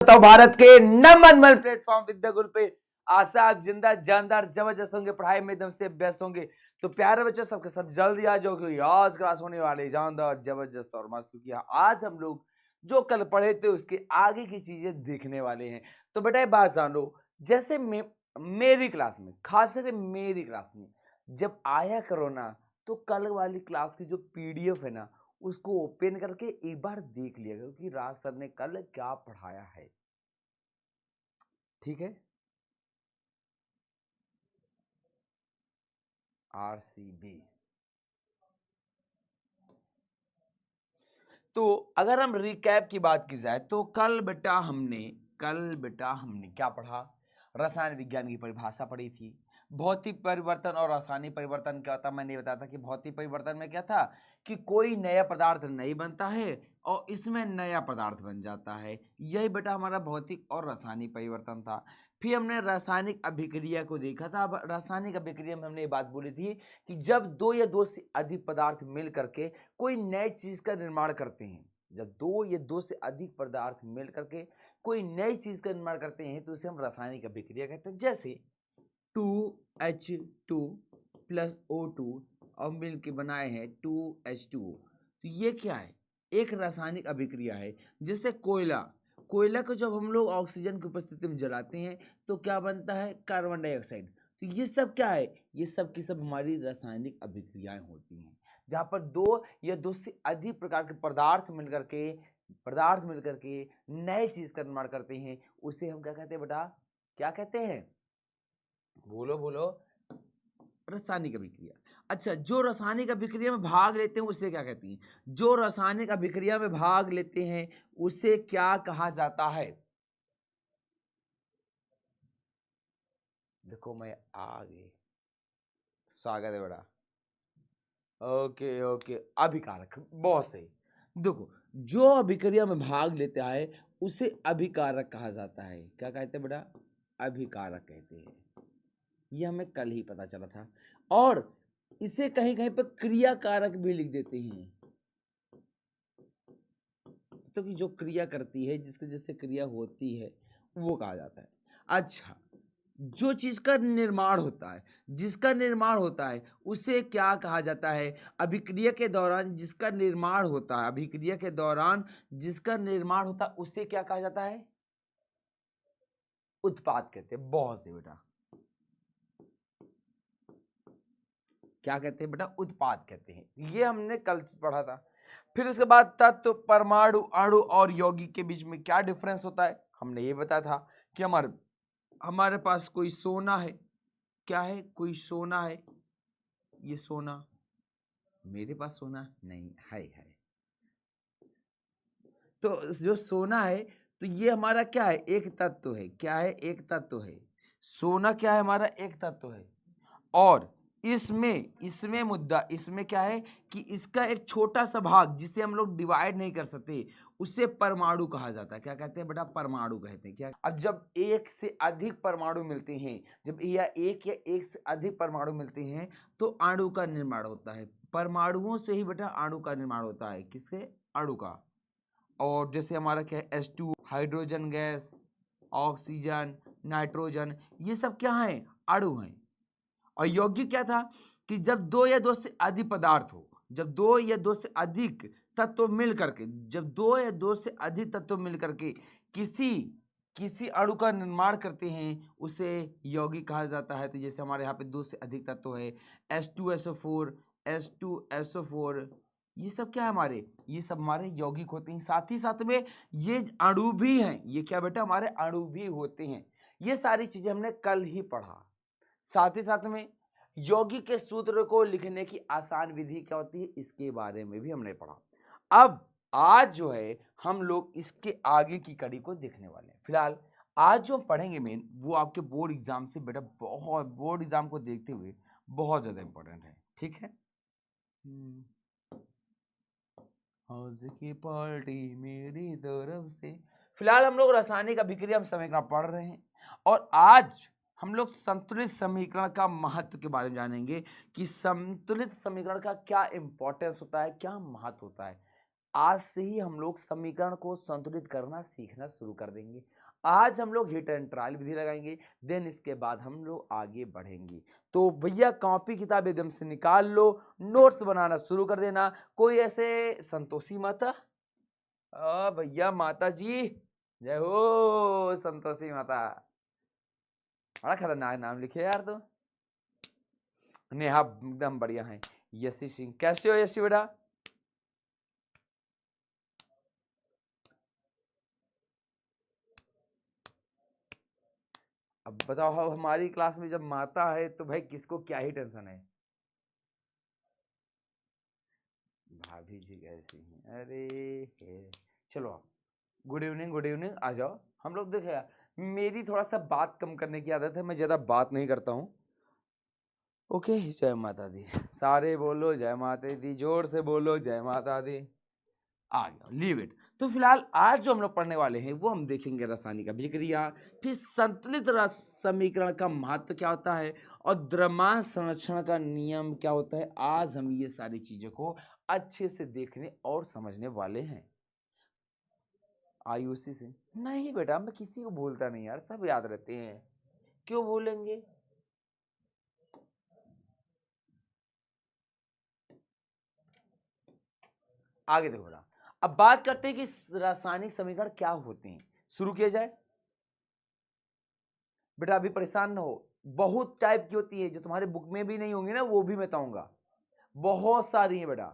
तो भारत के number 1 platform विद्या गुरु पे आशा आप जिंदा जानदार जबरदस्त होंगे, पढ़ाई में एकदम से व्यस्त होंगे। तो प्यारे बच्चों सबके सब जल्दी आ जाओ क्योंकि आज क्लास होने वाली जानदार जबरदस्त और मस्त, क्योंकि आज हम लोग जो कल पढ़े थे उसके आगे की चीजें देखने वाले हैं। तो बेटा ये बात जानो, जैसे मेरी क्लास में, खास करके मेरी क्लास में जब आया करो ना, तो कल वाली क्लास की जो पीडीएफ है ना, उसको ओपन करके एक बार देख लिया करो कि राज सर ने कल क्या पढ़ाया है। ठीक है। आरसीबी। तो अगर हम रिकैप की बात की जाए तो कल बेटा हमने क्या पढ़ा? रसायन विज्ञान की परिभाषा पढ़ी थी। भौतिक परिवर्तन और रासायनिक परिवर्तन क्या होता, मैंने बताया था कि भौतिक परिवर्तन में क्या था कि कोई नया पदार्थ नहीं बनता है और इसमें नया पदार्थ बन जाता है। यही बेटा हमारा भौतिक और रासायनिक परिवर्तन था। फिर हमने रासायनिक अभिक्रिया को देखा था। अब रासायनिक अभिक्रिया में हमने ये बात बोली थी कि जब दो या दो से अधिक पदार्थ मिल करके कोई नई चीज का निर्माण करते हैं, जब दो या दो से अधिक पदार्थ मिल करके कोई नई चीज का निर्माण करते हैं तो उसे हम रासायनिक अभिक्रिया कहते हैं। जैसे 2H2 प्लस O2 और मिल के बनाए हैं 2H2O। तो ये क्या है? एक रासायनिक अभिक्रिया है। जैसे कोयला को जब हम लोग ऑक्सीजन की उपस्थिति में जलाते हैं तो क्या बनता है? Carbon dioxide. तो ये सब क्या है? ये सब की सब हमारी रासायनिक अभिक्रियाएं होती हैं, जहां पर दो या दो से अधिक प्रकार के पदार्थ मिलकर के नए चीज का निर्माण करते हैं। उसे हम क्या कहते हैं बेटा? क्या कहते हैं? बोलो बोलो। रासायनिक अभिक्रिया। अच्छा, जो रासायनिक अभिक्रिया में भाग लेते हैं उसे क्या कहती हैं? जो रासायनिक अभिक्रिया में भाग लेते हैं उसे क्या कहा जाता है? देखो मैं आगे, स्वागत है बेटा। ओके ओके, अभिकारक, बहुत सही। देखो, जो अभिक्रिया में भाग लेता है उसे अभिकारक कहा जाता है। क्या कहते हैं बेटा? अभिकारक कहते हैं। ये हमें कल ही पता चला था। और इसे कहीं कहीं पर क्रियाकारक भी लिख देते हैं, तो कि जो क्रिया करती है, जिसके जिससे क्रिया होती है वो कहा जाता है। अच्छा, जो चीज का निर्माण होता है, जिसका निर्माण होता है उसे क्या कहा जाता है? अभिक्रिया के दौरान जिसका निर्माण होता है, अभिक्रिया के दौरान जिसका निर्माण होता है उसे क्या कहा जाता है? उत्पाद कहते हैं। बहुत से बेटा, क्या कहते हैं बेटा? उत्पाद कहते हैं। ये हमने कल पढ़ा था। फिर उसके बाद तत्व, परमाणु, अणु और यौगिक के बीच में क्या डिफरेंस होता है हमने ये बताया था कि हमारे पास कोई सोना है। क्या है? कोई सोना है। ये सोना, मेरे पास सोना नहीं है। तो जो सोना है, तो ये हमारा क्या है? एक तत्व है। क्या है? एक तत्व है। सोना क्या है? हमारा एक तत्व है। और इसमें मुद्दा इसमें क्या है कि इसका एक छोटा सा भाग जिसे हम लोग डिवाइड नहीं कर सकते उसे परमाणु कहा जाता है। क्या कहते हैं बेटा? परमाणु कहते हैं। क्या? अब जब एक से अधिक परमाणु मिलते हैं, जब या एक से अधिक परमाणु मिलते हैं तो अणु का निर्माण होता है। परमाणुओं से ही बेटा अणु का निर्माण होता है। किससे? अणु का। और जैसे हमारा क्या है? H2, hydrogen gas, oxygen, nitrogen, ये सब क्या है? अणु हैं। और यौगिक क्या था कि जब दो या दो से अधिक पदार्थ हो, जब दो या दो से अधिक तत्व मिल करके, जब दो या दो से अधिक तत्व मिल करके किसी किसी अणु का निर्माण करते हैं उसे यौगिक कहा जाता है। तो जैसे हमारे यहाँ पे दो से अधिक तत्व है, H2SO4, H2SO4, ये सब क्या है हमारे? ये सब हमारे यौगिक होते हैं। साथ ही साथ में ये अणु भी हैं। ये क्या बेटा? हमारे अणु भी होते हैं। ये सारी चीजें हमने कल ही पढ़ा। साथ ही साथ में यौगिक के सूत्र को लिखने की आसान विधि क्या होती है इसके बारे में भी हमने पढ़ा। अब आज जो है हम लोग इसके आगे की कड़ी को देखने वाले हैं। फिलहाल आज जो हम पढ़ेंगे मेन, वो आपके बोर्ड एग्जाम से बेटा, बहुत बोर्ड एग्जाम को देखते हुए बहुत ज्यादा इंपॉर्टेंट है। ठीक है। आज की पार्टी मेरी तरफ से। फिलहाल हम लोग रासायनिक अभिक्रिया समीकरण पढ़ रहे हैं और आज हम लोग संतुलित समीकरण का महत्व के बारे में जानेंगे कि संतुलित समीकरण का क्या इंपॉर्टेंस होता है, क्या महत्व होता है। आज से ही हम लोग समीकरण को संतुलित करना सीखना शुरू कर देंगे। आज हम लोग हिट एंड ट्रायल विधि लगाएंगे, देन इसके बाद हम लोग आगे बढ़ेंगे। तो भैया कॉपी किताब एकदम से निकाल लो, नोट्स बनाना शुरू कर देना। कोई ऐसे संतोषी माता, भैया माता जी जय हो संतोषी माता, बड़ा खतरनाक नाम लिखे यार तो। नेहा एकदम बढ़िया है। यशी सिंह, कैसे हो यशी बेटा? अब बताओ, हमारी क्लास में जब माता है तो भाई किसको क्या ही टेंशन है। भाभी जी कैसी हैं? अरे चलो आप, गुड इवनिंग गुड इवनिंग, आ जाओ। हम लोग देखे, मेरी थोड़ा सा बात कम करने की आदत है, मैं ज़्यादा बात नहीं करता हूँ। ओके, जय माता दी, सारे बोलो जय माता दी, जोर से बोलो जय माता दी। आ गया, लीव इट। तो फिलहाल आज जो हम लोग पढ़ने वाले हैं वो हम देखेंगे रासायनिक अभिक्रिया, फिर संतुलित रस समीकरण का महत्व क्या होता है, और द्रव्यमान संरक्षण का नियम क्या होता है। आज हम ये सारी चीजों को अच्छे से देखने और समझने वाले हैं। आयुषी से नहीं बेटा, मैं किसी को भूलता नहीं यार, सब याद रहते हैं, क्यों भूलेंगे। आगे देखो बेटा, अब बात करते हैं कि रासायनिक समीकरण क्या होते हैं। शुरू किया जाए। बेटा अभी परेशान ना हो, बहुत टाइप की होती है, जो तुम्हारे बुक में भी नहीं होंगी ना वो भी मैं बताऊंगा, बहुत सारी है बेटा।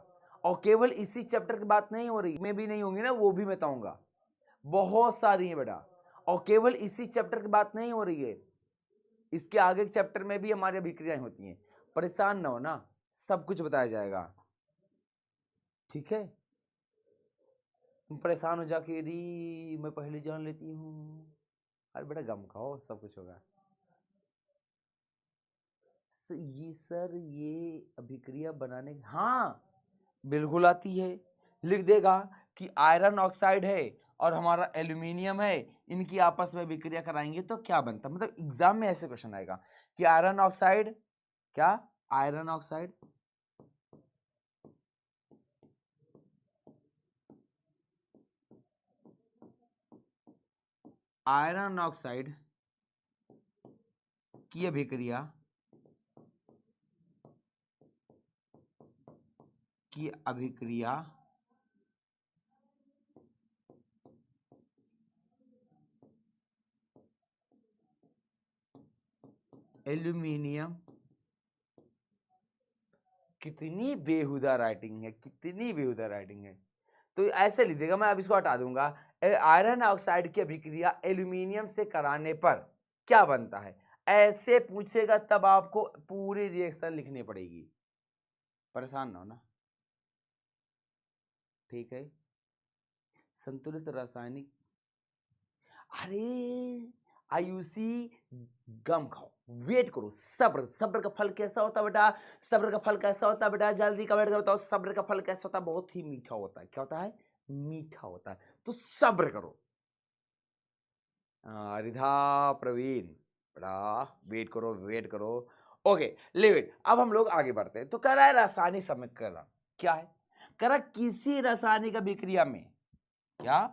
और केवल इसी चैप्टर की बात नहीं हो रही, में भी नहीं होंगी ना वो भी मैं बताऊंगा, बहुत सारी है बेटा। और केवल इसी चैप्टर की बात नहीं हो रही है, इसके आगे के चैप्टर में भी हमारी अभिक्रियाएं होती हैं। परेशान ना हो ना, सब कुछ बताया जाएगा, ठीक है। तुम परेशान हो जाके री मैं पहले जान लेती हूँ, अरे बेटा गम खाओ, सब कुछ होगा। ये सर ये अभिक्रिया बनाने, हाँ बिल्कुल आती है। लिख देगा कि आयरन ऑक्साइड है और हमारा एल्यूमिनियम है, इनकी आपस में विक्रिया कराएंगे तो क्या बनता, मतलब एग्जाम में ऐसे क्वेश्चन आएगा कि आयरन ऑक्साइड क्या, आयरन ऑक्साइड आयरन ऑक्साइड की अभिक्रिया एल्यूमिनियम, कितनी बेहुदा राइटिंग है, कितनी बेहुदा राइटिंग है। तो ऐसे लिख देगा, मैं अब इसको हटा दूंगा। आयरन ऑक्साइड की अभिक्रिया एल्यूमिनियम से कराने पर क्या बनता है, ऐसे पूछेगा तब आपको पूरी रिएक्शन लिखनी पड़ेगी। परेशान ना हो ना, ठीक है। संतुलित रासायनिक, अरे आयुषी गम खाओ, वेट करो, सब्र, सब्र का फल कैसा होता है बेटा, सब्र का फल कैसा होता है बेटा, जल्दी कमेंट कर बताओ, सब्र का फल कैसा होता है, बहुत ही मीठा होता है। क्या होता है, मीठा होता है, तो सब्र करो। रिधा प्रवीण, बेटा वेट करो वेट करो। Okay live it. अब हम लोग आगे बढ़ते हैं। तो कह रहा है रासायनिक समीकरण क्या है, कह रहा किसी रासायनिक अभिक्रिया में, क्या,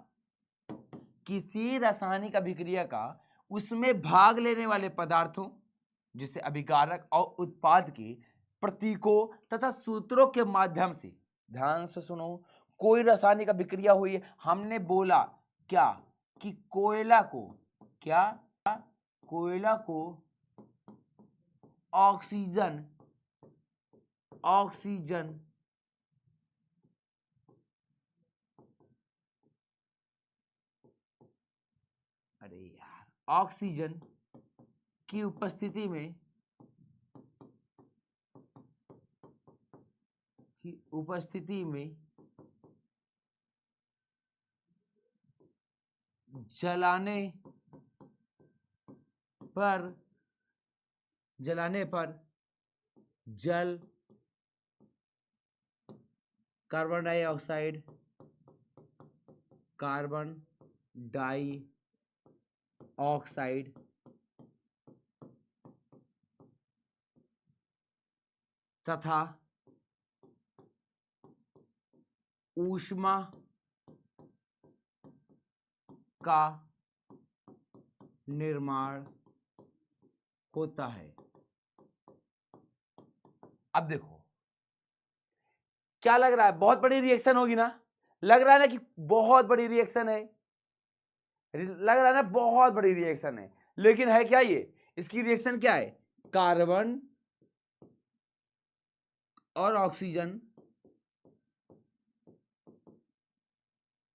किसी रासायनिक अभिक्रिया का उसमें भाग लेने वाले पदार्थों, जिसे अभिकारक और उत्पाद के प्रतीकों तथा सूत्रों के माध्यम से, ध्यान से सुनो, कोई रासायनिक अभिक्रिया हुई है, हमने बोला क्या कि कोयला को, क्या, कोयला को ऑक्सीजन, ऑक्सीजन अरे यार ऑक्सीजन की उपस्थिति में, की उपस्थिति में जलाने पर, जलाने पर जल, carbon dioxide, carbon dioxide तथा ऊष्मा का निर्माण होता है। अब देखो क्या लग रहा है, बहुत बड़ी रिएक्शन होगी ना, लग रहा है ना कि बहुत बड़ी रिएक्शन है, लग रहा है ना बहुत बड़ी रिएक्शन है, लेकिन है क्या ये, इसकी रिएक्शन क्या है, कार्बन और ऑक्सीजन,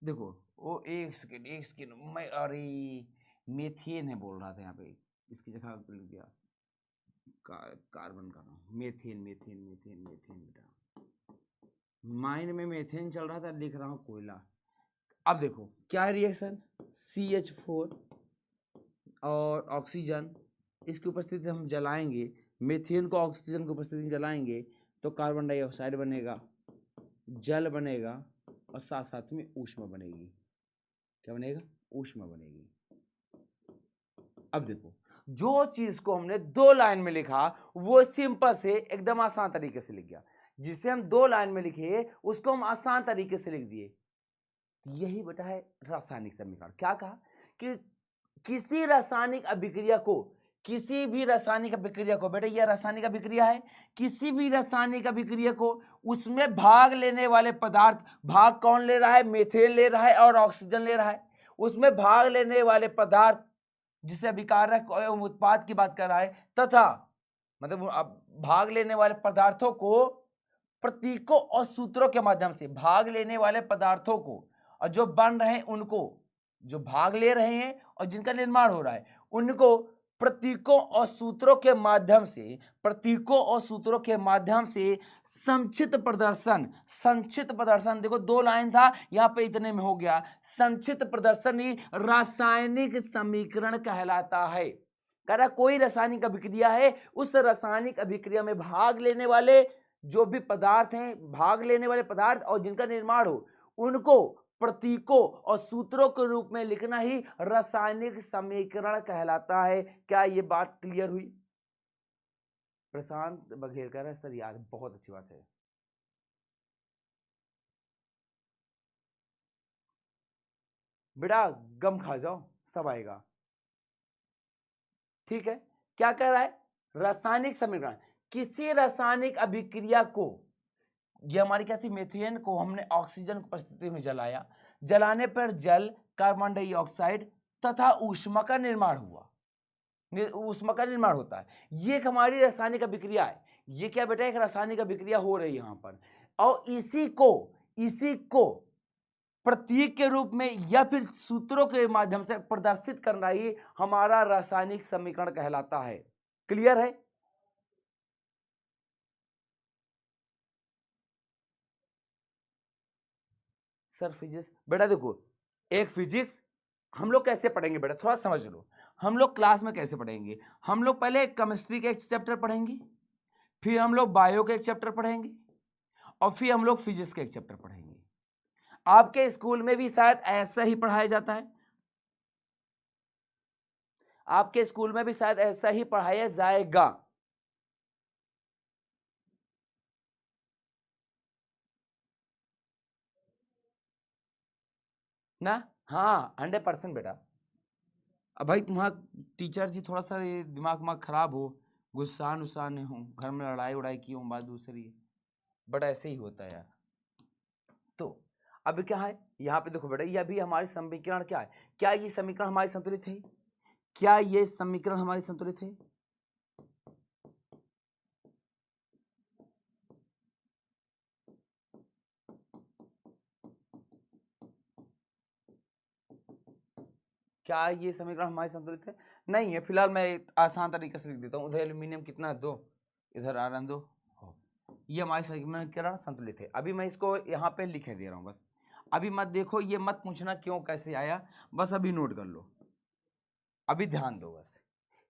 देखो वो एक सेकेंड मैं, अरे मेथेन है बोल रहा था यहाँ पे, इसकी जगह लिख दिया कार्बन का नाम, मेथेन मेथेन मेथेन मेथेन बेटा, माइंड में मेथेन चल रहा था, लिख रहा हूँ कोयला। अब देखो क्या है रिएक्शन, CH4 और ऑक्सीजन, इसकी उपस्थिति हम जलाएंगे, मेथेन को ऑक्सीजन की उपस्थिति में जलाएंगे तो कार्बन डाइऑक्साइड बनेगा, जल बनेगा और साथ साथ में ऊष्मा बनेगी। क्या बनेगा, ऊष्मा बनेगी। अब देखो जो चीज को हमने 2 लाइन में लिखा वो सिंपल से एकदम आसान तरीके से लिख गया, जिसे हम 2 लाइन में लिखे उसको हम आसान तरीके से लिख दिए। यही बेटा है रासायनिक समीकरण। क्या कहा कि किसी रासायनिक अभिक्रिया को, किसी भी रासायनिक अभिक्रिया को, बेटा यह रासायनिक अभिक्रिया है, किसी भी रासायनिक अभिक्रिया को उसमें भाग लेने वाले पदार्थ, भाग कौन ले रहा है, मेथेन ले रहा है और ऑक्सीजन ले रहा है, उसमें भाग लेने वाले पदार्थ जिसे अभिकारक उत्पाद की बात कर रहा है, तथा मतलब भाग लेने वाले पदार्थों को प्रतीकों और सूत्रों के माध्यम से, भाग लेने वाले पदार्थों को और जो बन रहे हैं उनको, जो भाग ले रहे हैं और जिनका निर्माण हो रहा है उनको प्रतीकों और सूत्रों के माध्यम से, प्रतीकों और सूत्रों के माध्यम से संक्षिप्त प्रदर्शन, संक्षिप्त प्रदर्शन, देखो 2 लाइन था यहां पे इतने में हो गया, संक्षिप्त प्रदर्शन ही रासायनिक समीकरण कहलाता है। कह रहा कोई रासायनिक अभिक्रिया है, उस रासायनिक अभिक्रिया में भाग लेने वाले जो भी पदार्थ हैं, भाग लेने वाले पदार्थ और जिनका निर्माण हो उनको प्रतीकों और सूत्रों के रूप में लिखना ही रासायनिक समीकरण कहलाता है। क्या ये बात क्लियर हुई? प्रशांत बघेल कह रहा है सर यार बहुत अच्छी बात है। बेटा गम खा जाओ सब आएगा, ठीक है। क्या कह रहा है, रासायनिक समीकरण, किसी रासायनिक अभिक्रिया को, ये हमारी क्या थी, मेथेन को हमने ऑक्सीजन की उपस्थिति में जलाया, जलाने पर जल, कार्बन डाइऑक्साइड तथा ऊष्मा का निर्माण हुआ, ऊष्मा का निर्माण होता है। ये एक हमारी रासायनिक अभिक्रिया है। ये क्या बेटा, एक रासायनिक अभिक्रिया हो रही है यहां पर, और इसी को प्रतीक के रूप में या फिर सूत्रों के माध्यम से प्रदर्शित करना ही हमारा रासायनिक समीकरण कहलाता है। क्लियर है? सर फिजिक्स, बेटा देखो एक फिजिक्स हम लोग कैसे पढ़ेंगे बेटा, थोड़ा समझ लो। हम लोग क्लास में कैसे पढ़ेंगे, हम लोग पहले केमिस्ट्री के एक चैप्टर पढ़ेंगे, फिर हम लोग बायो के एक चैप्टर पढ़ेंगे और फिर हम लोग फिजिक्स के एक चैप्टर पढ़ेंगे। आपके स्कूल में भी शायद ऐसा ही पढ़ाया जाता है, आपके स्कूल में भी शायद ऐसा ही पढ़ाया जाएगा ना। हाँ 100% बेटा। अब भाई तुम्हारा टीचर जी थोड़ा सा दिमाग खराब हो, गुस्सा नुस्सान हो, घर में लड़ाई उड़ाई की हो, बात दूसरी है, बट ऐसे ही होता है यार। तो अब क्या है यहाँ पे देखो बेटा, ये भी हमारे समीकरण क्या है, क्या ये समीकरण हमारे संतुलित है, क्या ये समीकरण हमारे संतुलित है? क्या ये समीकरण हमारे संतुलित है? नहीं है। फिलहाल मैं आसान तरीके से लिख देता हूँ, उधर एल्यूमिनियम कितना दो, इधर आयरन दो, ये हमारे समीकरण संतुलित है। अभी मैं इसको यहाँ पे लिखे दे रहा हूँ बस, अभी मत देखो, ये मत पूछना क्यों कैसे आया, बस अभी नोट कर लो, अभी ध्यान दो बस।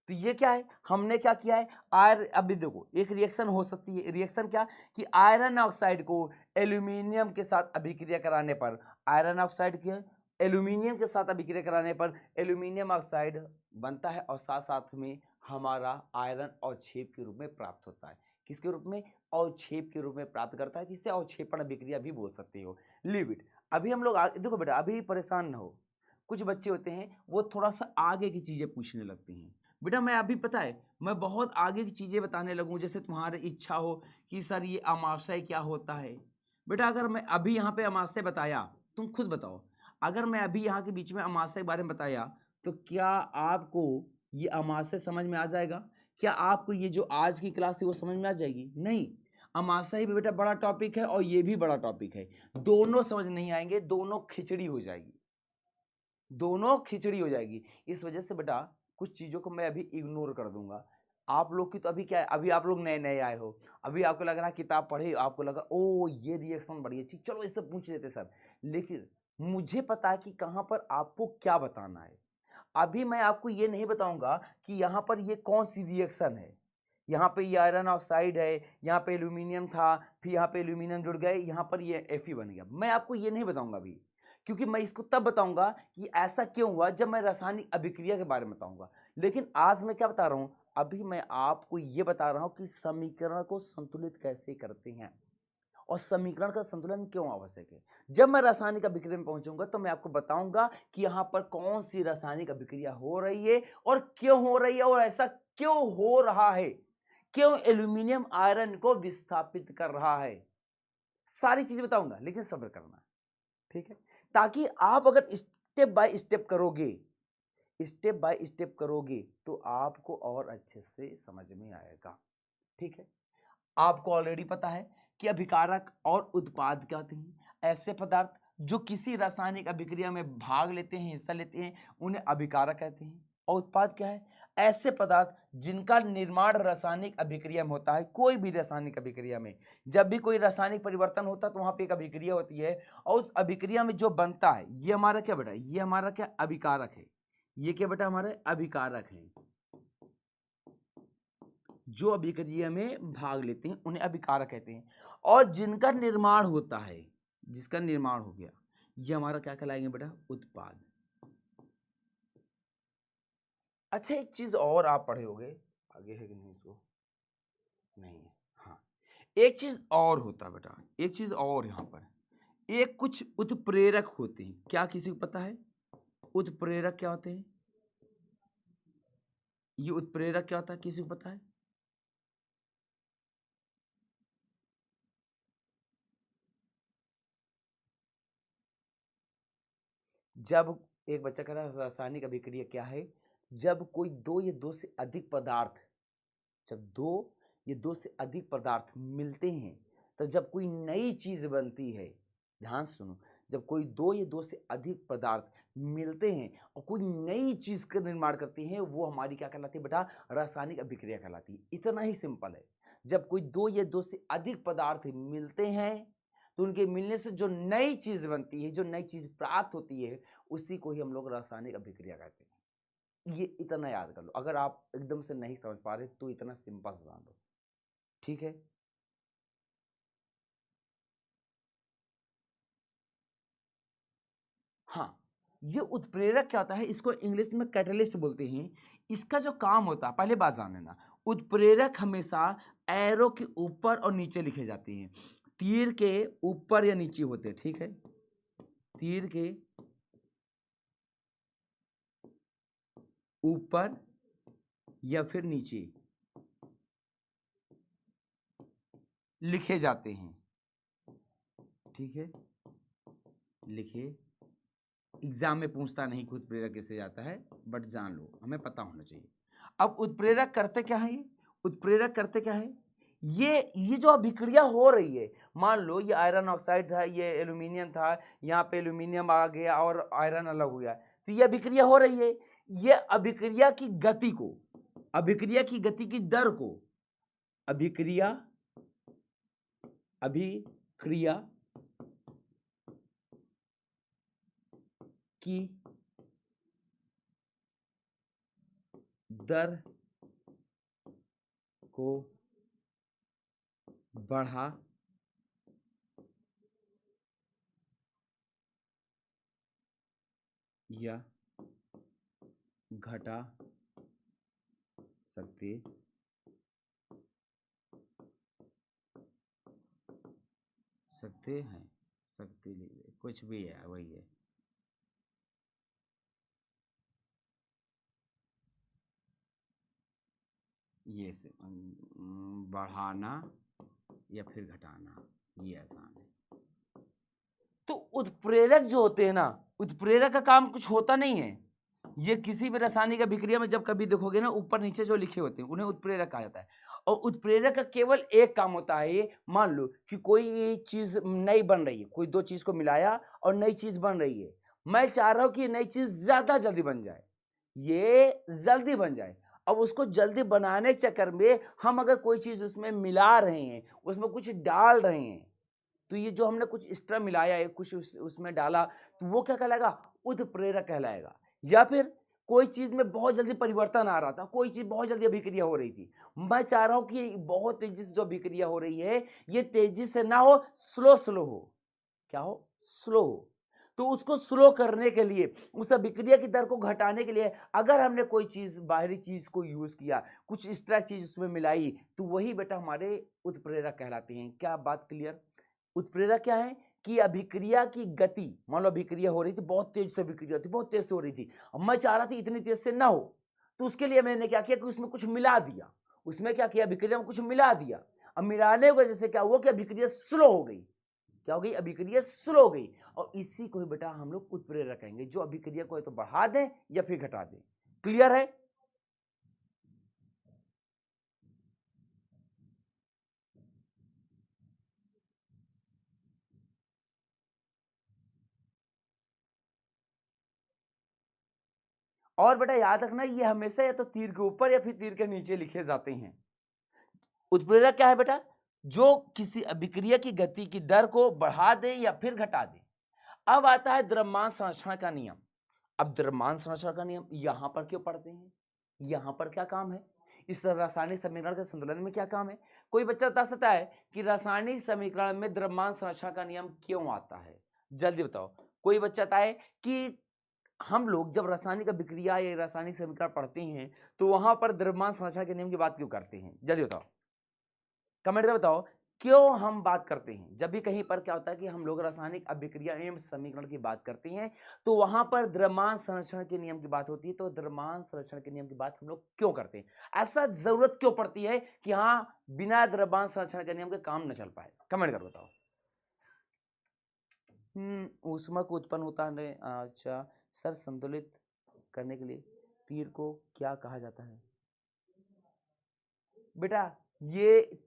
तो ये क्या है, हमने क्या किया है, अभी देखो एक रिएक्शन हो सकती है, रिएक्शन क्या कि आयरन ऑक्साइड को एल्यूमिनियम के साथ अभिक्रिया कराने पर, आयरन ऑक्साइड के एल्यूमिनियम के साथ अभिक्रिया कराने पर एल्यूमिनियम ऑक्साइड बनता है और साथ साथ में हमारा आयरन और छेद के रूप में प्राप्त होता है। किसके रूप में? अवक्षेप के रूप में प्राप्त करता है, जिससे अवक्षेपण अभिक्रिया भी बोल सकते हो। Leave it. अभी हम लोग देखो बेटा, अभी परेशान ना हो। कुछ बच्चे होते हैं वो थोड़ा सा आगे की चीजें पूछने लगते हैं। बेटा मैं अभी पता है मैं बहुत आगे की चीजें बताने लगूं, जैसे तुम्हारी इच्छा हो कि सर ये अमाशय क्या होता है। बेटा अगर मैं अभी यहाँ पे अमाशय बताया, तुम खुद बताओ, अगर मैं अभी यहाँ के बीच में अमाशय के बारे में बताया तो क्या आपको ये अमाशय समझ में आ जाएगा? क्या आपको ये जो आज की क्लास थी वो समझ में आ जाएगी? नहीं। अमाशय भी बेटा बड़ा टॉपिक है और ये भी बड़ा टॉपिक है, दोनों समझ नहीं आएंगे, दोनों खिचड़ी हो जाएगी, दोनों खिचड़ी हो जाएगी। इस वजह से बेटा कुछ चीजों को मैं अभी इग्नोर कर दूंगा। आप लोग की तो अभी क्या है, अभी आप लोग नए नए आए हो, अभी आपको लग रहा है किताब पढ़े, आपको लगा ओ ये रिएक्शन बड़ी अच्छी, चलो इससे पूछ लेते सर। लेकिन मुझे पता है कि कहां पर आपको क्या बताना है। अभी मैं आपको ये नहीं बताऊंगा कि यहाँ पर ये कौन सी रिएक्शन है, यहाँ पे ये आयरन ऑक्साइड है, यहाँ पे एल्यूमिनियम था, फिर यहाँ पे एल्यूमिनियम जुड़ गए, यहाँ पर ये Fe बन गया। मैं आपको ये नहीं बताऊंगा अभी, क्योंकि मैं इसको तब बताऊंगा कि ऐसा क्यों हुआ जब मैं रासायनिक अभिक्रिया के बारे में बताऊंगा। लेकिन आज मैं क्या बता रहा हूं, अभी मैं आपको ये बता रहा हूं कि समीकरण को संतुलित कैसे करते हैं और समीकरण का संतुलन क्यों आवश्यक है। जब मैं रासायनिक अभिक्रिया में पहुंचूंगा तो मैं आपको बताऊंगा कि यहां पर कौन सी रासायनिक अभिक्रिया हो रही है और क्यों हो रही है और ऐसा क्यों हो रहा है, क्यों एल्यूमिनियम आयरन को विस्थापित कर रहा है। सारी चीजें बताऊंगा, लेकिन सब्र करना, ठीक है? ताकि आप अगर स्टेप बाय स्टेप करोगे, स्टेप बाय स्टेप करोगे तो आपको और अच्छे से समझ में आएगा, ठीक है? आपको ऑलरेडी पता है कि अभिकारक और उत्पाद क्या होते हैं। ऐसे पदार्थ जो किसी रासायनिक अभिक्रिया में भाग लेते हैं, हिस्सा लेते हैं, उन्हें अभिकारक कहते हैं। और उत्पाद क्या है? ऐसे पदार्थ जिनका निर्माण रासायनिक अभिक्रिया में होता है। कोई भी रासायनिक अभिक्रिया में जब भी कोई रासायनिक परिवर्तन होता है तो वहां पे एक अभिक्रिया होती है और उस अभिक्रिया में जो बनता है ये हमारा क्या बेटा, ये हमारा क्या अभिकारक है। ये क्या बेटा हमारे अभिकारक है। जो अभिक्रिया में भाग लेते हैं उन्हें अभिकारक कहते हैं। और जिनका निर्माण होता है, जिसका निर्माण हो गया, ये हमारा क्या कहलाएंगे बेटा, उत्पाद। अच्छा एक चीज और आप पढ़े होंगे, आगे है कि नहीं इसको, नहीं है, हाँ एक चीज और होता है बेटा, एक चीज और यहाँ पर, एक कुछ उत्प्रेरक होते हैं। क्या किसी को पता है उत्प्रेरक क्या होते हैं? ये उत्प्रेरक क्या होता है, किसी को पता है? जब एक बच्चा कह रहा है रासायनिक अभिक्रिया क्या है, जब कोई दो या दो से अधिक पदार्थ, जब दो या दो से अधिक पदार्थ मिलते हैं तो जब कोई नई चीज बनती है। ध्यान सुनो, जब कोई दो या दो से अधिक पदार्थ मिलते हैं और कोई नई चीज का निर्माण करते हैं, वो हमारी क्या कहलाती है बेटा, रासायनिक अभिक्रिया कहलाती है। इतना ही सिंपल है। जब कोई दो या दो से अधिक पदार्थ मिलते हैं तो उनके मिलने से जो नई चीज बनती है, जो नई चीज प्राप्त होती है, उसी को ही हम लोग रासायनिक अभिक्रिया कहते हैं। ये इतना याद कर लो, अगर आप एकदम से नहीं समझ पा रहे तो इतना सिंपल से जान लो, ठीक है? हाँ, ये उत्प्रेरक क्या होता है, इसको इंग्लिश में कैटलिस्ट बोलते हैं। इसका जो काम होता है, पहले बात जान लेना, उत्प्रेरक हमेशा एरो के ऊपर और नीचे लिखे जाते हैं। तीर के ऊपर या नीचे होते हैं, ठीक है? तीर के ऊपर या फिर नीचे लिखे जाते हैं, ठीक है? लिखे, एग्जाम में पूछता नहीं कि उत्प्रेरक कैसे जाता है, बट जान लो, हमें पता होना चाहिए। अब उत्प्रेरक करते क्या है, ये उत्प्रेरक करते क्या है, ये जो अभिक्रिया हो रही है, मान लो ये आयरन ऑक्साइड था, ये एल्यूमिनियम था, यहाँ पे एल्यूमिनियम आ गया और आयरन अलग हो गया, तो ये अभिक्रिया हो रही है। ये अभिक्रिया की गति को, अभिक्रिया की गति की दर को, अभिक्रिया अभिक्रिया की दर को बढ़ा या घटा सकते सकते हैं, सकते लीजिए, कुछ भी है वही है। ये से बढ़ाना या फिर घटाना, ये आसान है। तो उत्प्रेरक जो होते हैं ना, उत्प्रेरक का काम कुछ होता नहीं है। ये किसी भी रासायनिक अभिक्रिया में जब कभी देखोगे ना, ऊपर नीचे जो लिखे होते हैं उन्हें उत्प्रेरक कहा जाता है। और उत्प्रेरक का केवल एक काम होता है, ये मान लो कि कोई चीज नई बन रही है, कोई दो चीज को मिलाया और नई चीज बन रही है। मैं चाह रहा हूं कि नई चीज ज्यादा जल्दी बन जाए, ये जल्दी बन जाए। अब उसको जल्दी बनाने के चक्कर में हम अगर कोई चीज उसमें मिला रहे हैं, उसमें कुछ डाल रहे हैं, तो ये जो हमने कुछ एक्स्ट्रा मिलाया है, कुछ उसमें डाला, तो वो क्या कहलाएगा? उत्प्रेरक कहलाएगा। या फिर कोई चीज में बहुत जल्दी परिवर्तन आ रहा था, कोई चीज बहुत जल्दी अभिक्रिया हो रही थी, मैं चाह रहा हूं कि बहुत तेजी से जो अभिक्रिया हो रही है ये तेजी से ना हो, स्लो स्लो हो। क्या हो? स्लो हो। तो उसको स्लो करने के लिए, उस अभिक्रिया की दर को घटाने के लिए अगर हमने कोई चीज, बाहरी चीज को यूज किया, कुछ एक्स्ट्रा चीज उसमें मिलाई, तो वही बेटा हमारे उत्प्रेरक कहलाते हैं। क्या बात क्लियर? उत्प्रेरक क्या है कि अभिक्रिया की गति, मान लो अभिक्रिया हो रही थी, बहुत तेज से अभिक्रिया थी, बहुत तेज से हो रही थी, अब मैं चाह रहा थी इतनी तेज से ना हो, तो उसके लिए मैंने क्या किया कि उसमें कुछ मिला दिया। उसमें क्या किया? अभिक्रिया में कुछ मिला दिया। अब मिलाने की वजह से क्या हुआ कि अभिक्रिया स्लो हो गई। क्या हो गई? अभिक्रिया स्लो हो गई। और इसी को ही बेटा हम लोग उत्प्रेरक कहेंगे, जो अभिक्रिया को है तो बढ़ा दें या फिर घटा दें। क्लियर है? और बेटा याद रखना, ये हमेशा या तो तीर के ऊपर या फिर तीर के नीचे लिखे जाते हैं। उत्प्रेरक क्या है बेटा? जो किसी अभिक्रिया की गति की दर को बढ़ा दे या फिर घटा दे। अब आता है द्रव्यमान संरक्षण का नियम। अब द्रव्यमान संरक्षण का नियम यहां पर क्यों पढ़ते हैं? यहां पर क्या काम है? इस रासायनिक समीकरण के संतुलन में क्या काम है? कोई बच्चा बता सकता है कि रासायनिक समीकरण में द्रव्यमान संरक्षण का नियम क्यों आता है? जल्दी बताओ। कोई बच्चा बताए कि हम लोग जब रासायनिक अभिक्रिया या रासायनिक समीकरण पढ़ते हैं तो वहां पर द्रव्यमान संरक्षण के नियम की बात क्यों करते हैं? जल्दी बताओ, कमेंट में बताओ। क्यों हम बात करते हैं? जब भी कहीं पर क्या होता है कि हम लोग रासायनिक अभिक्रिया एवं समीकरण की बात करते हैं तो वहां पर द्रव्यमान संरक्षण के नियम की बात होती है। तो द्रव्यमान संरक्षण के नियम की बात हम लोग क्यों करते हैं? ऐसा जरूरत क्यों पड़ती है कि हाँ, बिना द्रव्यमान संरक्षण के नियम के काम न चल पाए? कमेंट कर बताओ। ऊष्मा को उत्पन्न होता है। अच्छा सर, संतुलित करने के लिए तीर को क्या कहा जाता है? बेटा ये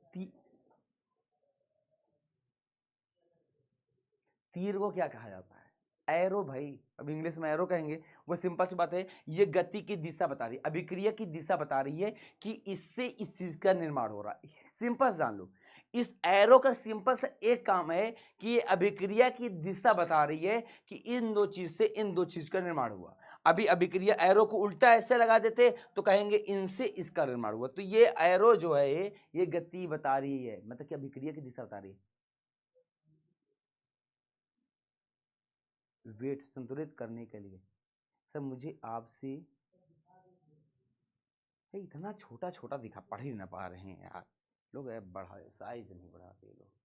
तीर को क्या कहा जाता है? एरो भाई। अब इंग्लिश में एरो कहेंगे। वो सिंपल सी बात है, ये गति की दिशा बता रही है, अभिक्रिया की दिशा बता रही है कि इससे इस चीज का निर्माण हो रहा है। सिंपल जान लो, इस एरो का सिंपल सा एक काम है कि ये अभिक्रिया की दिशा बता रही है कि इन दो चीज से इन दो चीज का निर्माण हुआ। अभी अभिक्रिया एरो को उल्टा ऐसे लगा देते तो कहेंगे इनसे इसका निर्माण हुआ। तो ये एरो जो है ये गति बता रही है, मतलब कि अभिक्रिया की दिशा बता रही है। वेट संतुलित करने के लिए सर मुझे आपसे, इतना छोटा छोटा दिखा, पढ़ ही ना पा रहे हैं यार लोग, बड़ा साइज नहीं बढ़ाते लोग।